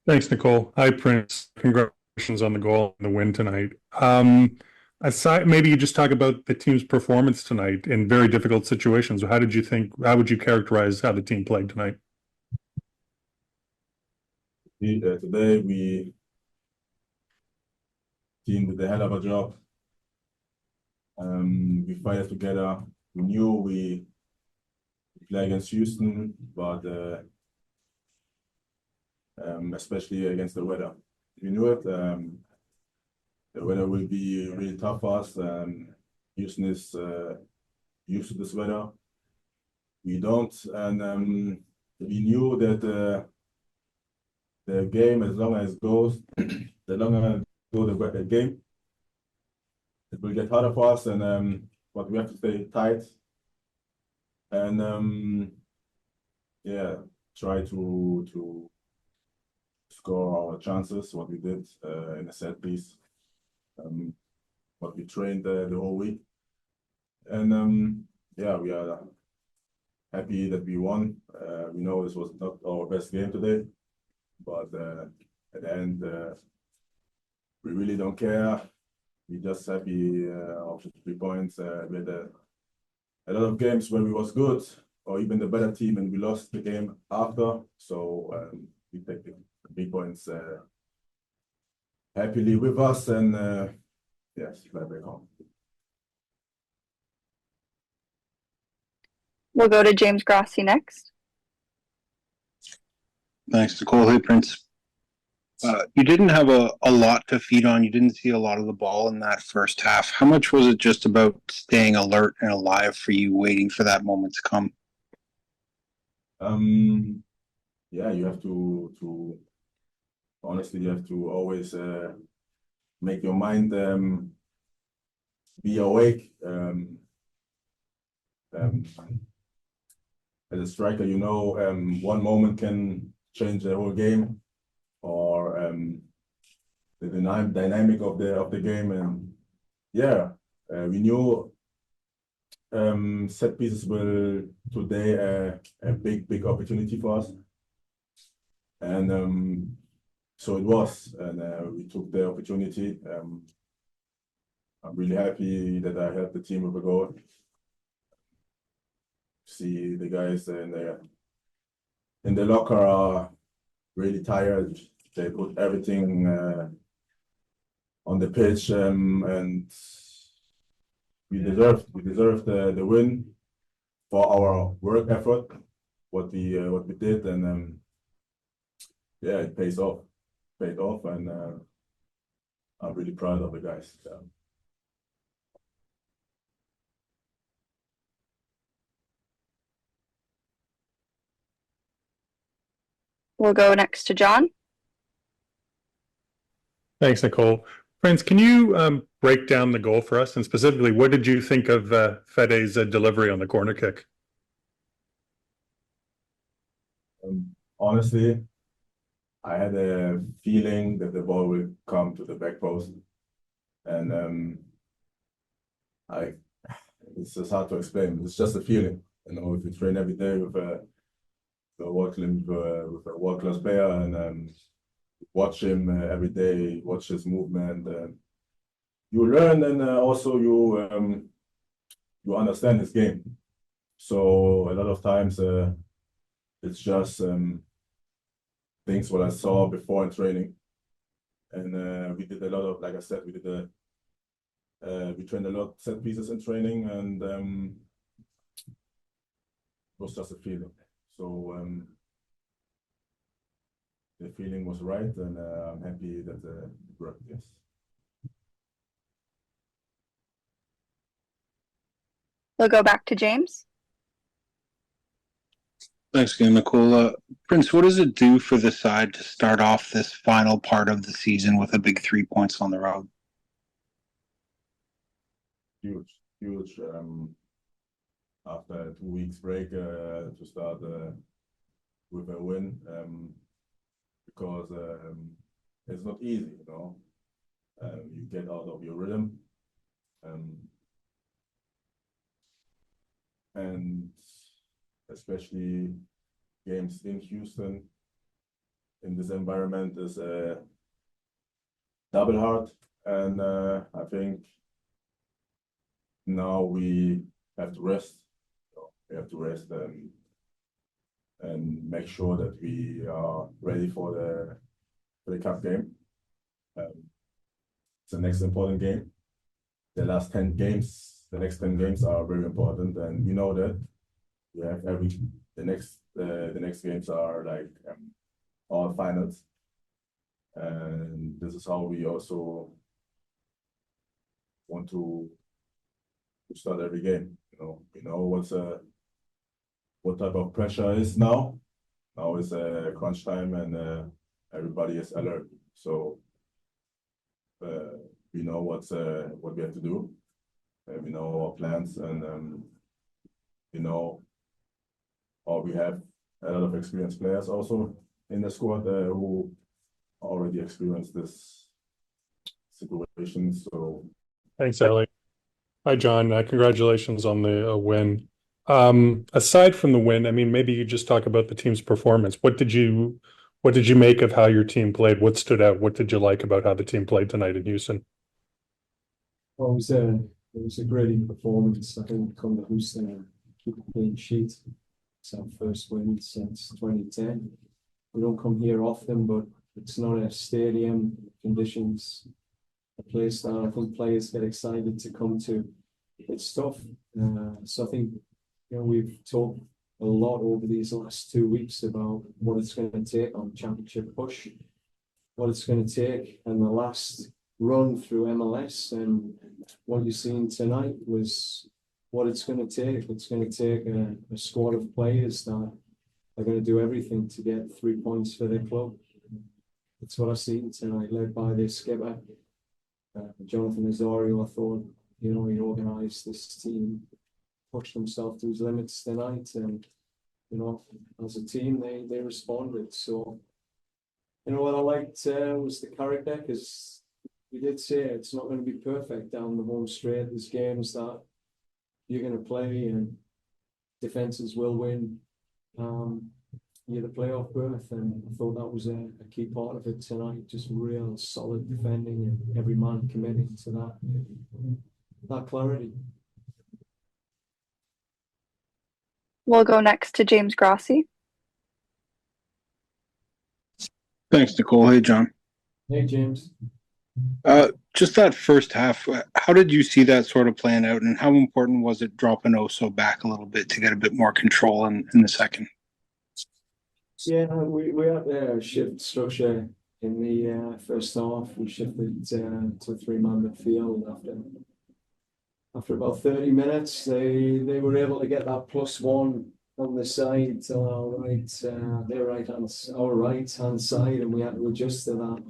Thanks, Nicole. Hi, Prince. Congratulations on the goal and the win tonight. Aside, maybe you just talk about the team's performance tonight in very difficult situations. How would you characterize how the team played tonight? Today we team did a hell of a job. We fighted together. We knew we play against Houston, but especially against the weather. We knew it. The weather will be really tough for us. Houston is used to this weather. We don't, and we knew that the game, as long as it goes, the longer it goes the game, it will get harder for us, and but we have to stay tight and yeah, try to score our chances. What we did in a set piece, what we trained the whole week, and yeah, we are happy that we won. We know this was not our best game today, but at the end, we really don't care. We just happy of the 3 points. We had a lot of games where we was good or even the better team, and we lost the game after. So we take the 3 points happily with us, and yes, fly back home. We'll go to James Grossi next. Thanks, Nicole. Hey, Prince. You didn't have a lot to feed on. You didn't see a lot of the ball in that first half. How much was it just about staying alert and alive for you, waiting for that moment to come? Yeah, you have to honestly, you have to always make your mind be awake. As a striker, you know, one moment can change the whole game, or the dynamic of the game, and yeah, we knew set pieces will today a big opportunity for us, and so it was, and we took the opportunity. I'm really happy that I helped the team with a goal. See the guys in the locker are really tired. They put everything on the pitch, and we deserved the win for our work effort, what we did, and yeah, it paid off, and I'm really proud of the guys. We'll go next to John. Thanks, Nicole. Prince, can you break down the goal for us? And specifically, what did you think of Fede's delivery on the corner kick? Honestly, I had a feeling that the ball will come to the back post, and I it's just hard to explain. It's just a feeling. You know, if you train every day with a world-class player, and watch him every day, watch his movement, you learn, and also you understand his game. So a lot of times it's just things what I saw before in training, and we did a lot of, like I said, we trained a lot set pieces in training, and it was just a feeling. So the feeling was right, and I'm happy that it worked. Yes. We'll go back to James. Thanks again, Nicole. Prince, what does it do for the side to start off this final part of the season with a big 3 points on the road? Huge. After 2 weeks break, to start with a win, because it's not easy, you know. You get out of your rhythm, and especially games in Houston, in this environment is double hard, and I think now we have to rest. We have to rest and make sure that we are ready for the cup game. It's the next important game. The next 10 games are very important, and we know that. We have the next games are like all finals, and this is how we also want to start every game. We know what type of pressure is now. Now is crunch time, and everybody is alert. So we know what we have to do. We know our plans, and we know. Or we have a lot of experienced players also in the squad who already experienced this situation. So Thanks, Ali. Hi, John. Congratulations on the win. Aside from the win, I mean, maybe you just talk about the team's performance. What did you make of how your team played? What stood out? What did you like about how the team played tonight in Houston? Well, it was a great performance. I think come to Houston, keep a clean sheet. It's our first win since 2010. We don't come here often, but it's not a stadium conditions, a place that I think players get excited to come to. It's tough. So I think we've talked a lot over these last 2 weeks about what it's going to take on championship push, what it's going to take, and the last run through MLS, and what you've seen tonight was what it's going to take. It's going to take a squad of players that are going to do everything to get 3 points for their club. That's what I've seen tonight, led by their skipper, Jonathan Osorio. I thought, he organised this team, pushed himself to his limits tonight, and as a team, they responded. So, what I liked was the character, because we did say it's not going to be perfect down the home straight. There's games that you're going to play and defenses will win the playoff berth, and I thought that was a key part of it tonight. Just real solid defending and every man committing to that clarity. We'll go next to James Grossi. Thanks, Nicole. Hey, John. Hey, James. Just that first half, how did you see that sort of playing out, and how important was it dropping Owusu back a little bit to get a bit more control in the second? Yeah, we had a shift structure in the first half. We shifted to a three-man midfield after about 30 minutes. They were able to get that +1 on the side to our right hand side, and we had to adjust to that.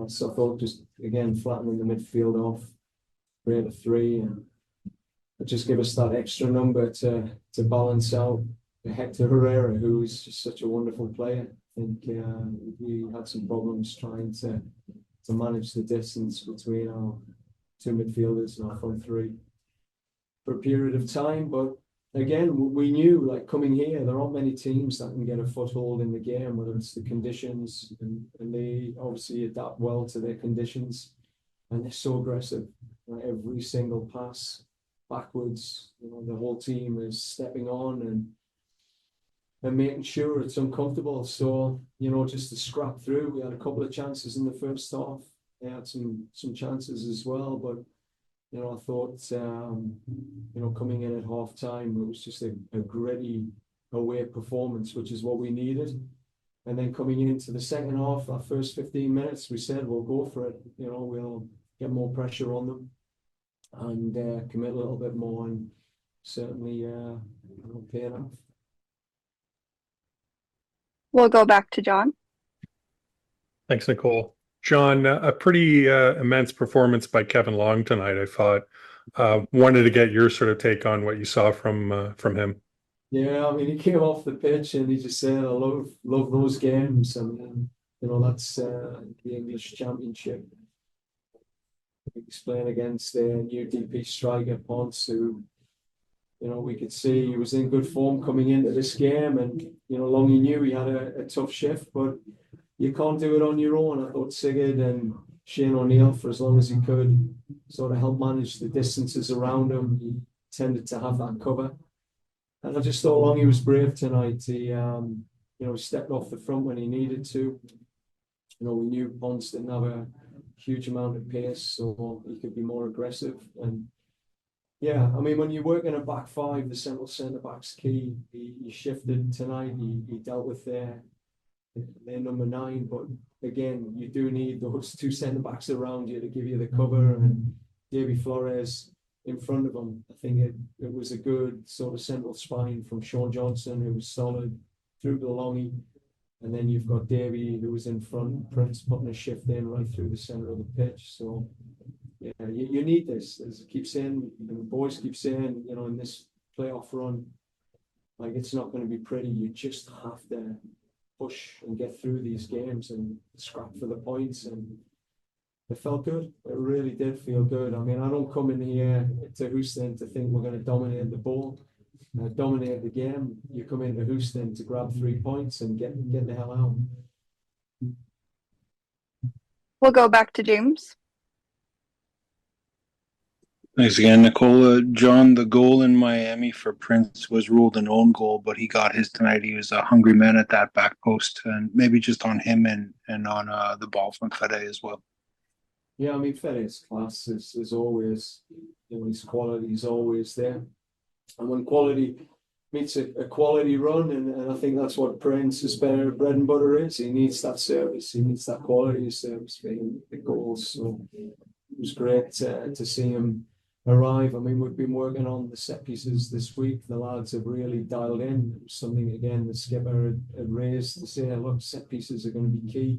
So I thought just again flattening the midfield off, create a 3, and just give us that extra number to balance out Hector Herrera, who is just such a wonderful player. I think we had some problems trying to manage the distance between our 2 midfielders and our front 3 for a period of time. But again, we knew, like, coming here, there aren't many teams that can get a foothold in the game, whether it's the conditions, and they obviously adapt well to their conditions, and they're so aggressive. Every single pass backwards, the whole team is stepping on and making sure it's uncomfortable. So, just to scrap through. We had a couple of chances in the first half. They had some chances as well, but I thought, coming in at half time, it was just a gritty away performance, which is what we needed. And then coming into the second half, that first 15 minutes, we said, we'll go for it. We'll get more pressure on them and commit a little bit more, and certainly pay enough. We'll go back to John. Thanks, Nicole. John, a pretty immense performance by Kevin Long tonight, I thought. Wanted to get your sort of take on what you saw from him. Yeah, I mean, he came off the pitch and he just said, I love those games. And, that's the English Championship. He's playing against a new DP striker, Ponce, who, we could see he was in good form coming into this game. And, Longy knew he had a tough shift, but you can't do it on your own. I thought Sigurd and Shane O'Neill, for as long as he could, sort of help manage the distances around him. He tended to have that cover. And I just thought Longy was brave tonight. He, stepped off the front when he needed to. We knew Ponce didn't have a huge amount of pace, so he could be more aggressive. And yeah, I mean, when you work in a back five, the centre back's key. He shifted tonight. He dealt with their number 9, but again, you do need those 2 centre backs around you to give you the cover. And Davy Flores in front of him, I think it was a good sort of central spine from Sean Johnson, who was solid through the Longy. And then you've got Davy, who was in front, Prince putting a shift in right through the centre of the pitch. So yeah, you need this, as I keep saying, and the boys keep saying, in this playoff run, like, it's not going to be pretty. You just have to push and get through these games and scrap for the points. And it felt good. It really did feel good. I mean, I don't come in here to Houston to think we're going to dominate the ball, dominate the game. You come into Houston to grab 3 points and get the hell out. We'll go back to James. Thanks again, Nicola. John, the goal in Miami for Prince was ruled an own goal, but he got his tonight. He was a hungry man at that back post, and maybe just on him and on the ball from Fede as well. Yeah, I mean, Fede's class is always, his quality is always there. And when quality meets a quality run, and I think that's what Prince's bread and butter is. He needs that service. He needs that quality of service for him, the goals. So it was great to see him arrive. I mean, we've been working on the set pieces this week. The lads have really dialed in. It was something, again, the skipper had raised to say, look, set pieces are going to be key.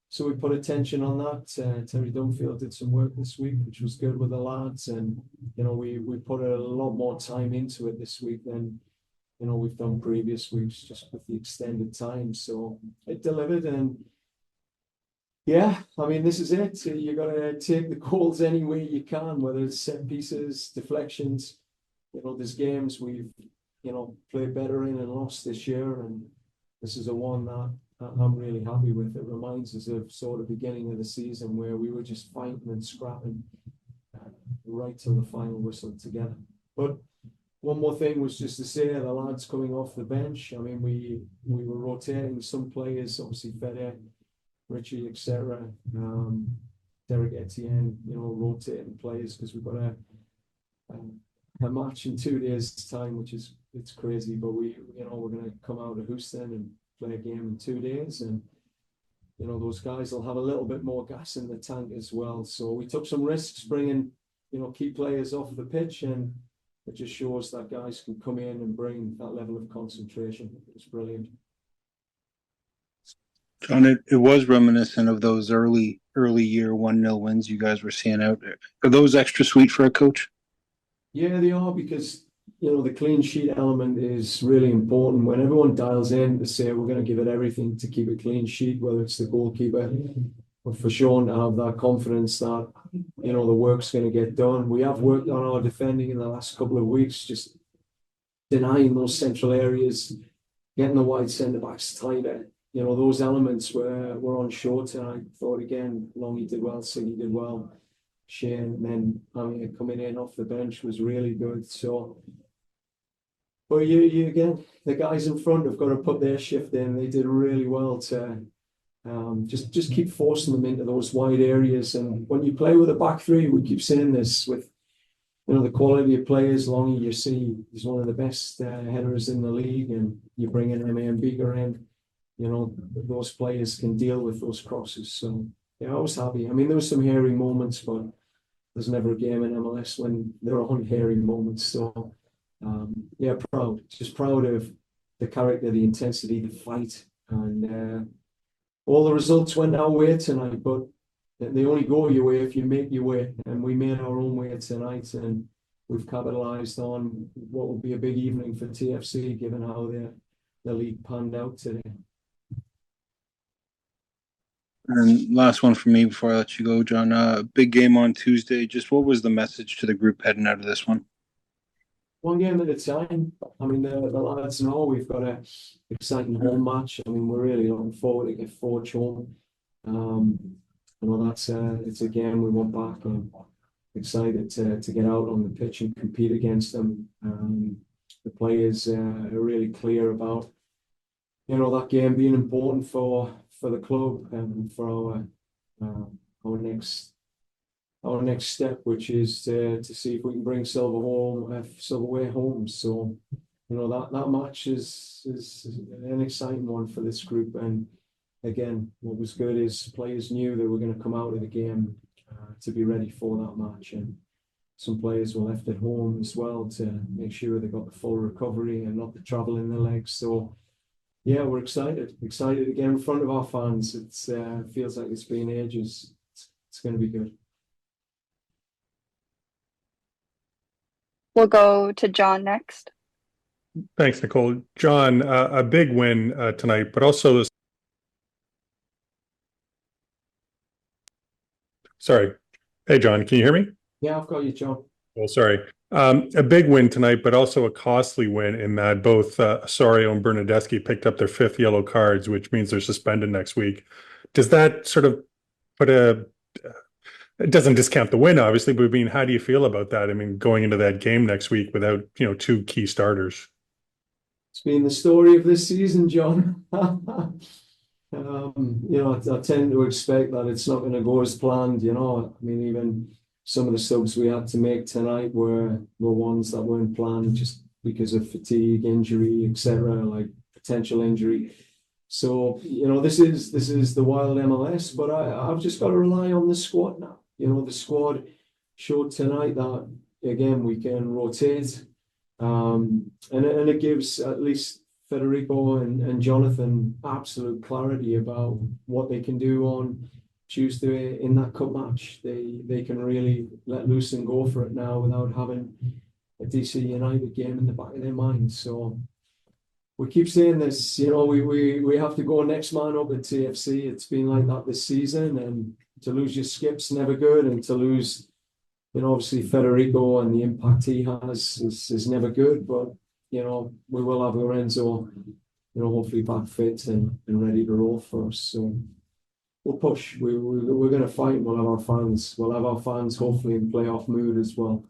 So we put attention on that. Terry Dunfield did some work this week, which was good with the lads. And, we put a lot more time into it this week than, we've done previous weeks, just with the extended time. So it delivered. And yeah, I mean, this is it. You got to take the goals any way you can, whether it's set pieces, deflections. There's games we've, played better in and lost this year. And this is a one that I'm really happy with. It reminds us of sort of beginning of the season where we were just fighting and scrapping right till the final whistle together. But one more thing was just to say, the lads coming off the bench. I mean, we were rotating some players, obviously Fede, Richie, etc. Derek Etienne, rotating players because we've got a match in 2 days' time, which is, it's crazy. But we're going to come out of Houston and play a game in 2 days, and those guys will have a little bit more gas in the tank as well. So we took some risks bringing key players off the pitch, and it just shows that guys can come in and bring that level of concentration. It was brilliant. John, it was reminiscent of those early year 1-0 wins you guys were seeing out there. Are those extra sweet for a coach? Yeah, they are, because the clean sheet element is really important. When everyone dials in to say we're going to give it everything to keep a clean sheet, whether it's the goalkeeper, but for Sean to have that confidence that the work's going to get done. We have worked on our defending in the last couple of weeks, just denying those central areas, getting the wide centre backs tighter. Those elements were on show tonight. I thought, again, Longy did well, Siggy did well, Shane, and then coming in off the bench was really good. So, but you again, the guys in front have got to put their shift in. They did really well to just keep forcing them into those wide areas. And when you play with a back three, we keep saying this, with the quality of players. Longy, you see, he's one of the best headers in the league, and you bring in Emma and Beaker in. Those players can deal with those crosses. So yeah, I was happy. I mean, there was some hairy moments, but there's never a game in MLS when there aren't hairy moments. So yeah, just proud of the character, the intensity, the fight, and all the results went our way tonight. But they only go your way if you make your way, and we made our own way tonight, and we've capitalised on what will be a big evening for TFC, given how the league panned out today. And last one for me before I let you go, John. Big game on Tuesday. Just what was the message to the group heading out of this one? one game at a time. I mean, the lads know we've got a exciting home match. I mean, we're really looking forward to get Forge home. I know that's it's a game we want back, and excited to get out on the pitch and compete against them. The players are really clear about that game being important for the club and for our next step, which is to see if we can bring silverware home. So that match is an exciting one for this group. And again, what was good is players knew they were going to come out of the game to be ready for that match, and some players were left at home as well to make sure they got the full recovery and not the travel in their legs. So yeah, we're excited again in front of our fans. It feels like it's been ages. It's going to be good. We'll go to John next. Thanks, Nicole. John, a big win tonight, but also this. Sorry. Hey, John, can you hear me? Yeah, I've got you, John. Oh, sorry. A big win tonight, but also a costly win in that both Osorio and Bernadeschi picked up their 5th yellow cards, which means they're suspended next week. Does that sort of put it doesn't discount the win, obviously, but I mean, how do you feel about that? I mean, going into that game next week without, 2 key starters. It's been the story of this season, John. I tend to expect that it's not going to go as planned. I mean, even some of the subs we had to make tonight were ones that weren't planned just because of fatigue, injury, etc., like potential injury. So this is the wild MLS, but I've just got to rely on the squad now. The squad showed tonight that again we can rotate, and it gives at least Federico and Jonathan absolute clarity about what they can do on Tuesday in that cup match. They can really let loose and go for it now without having a DC United game in the back of their mind. So we keep saying this, we have to go next man up at TFC. It's been like that this season, and to lose your skips never good, and to lose, obviously Federico and the impact he has is never good. But we will have Lorenzo, hopefully back fit and ready to roll for us. So we'll push. We're going to fight. We'll have our fans. We'll have our fans hopefully in playoff mood as well.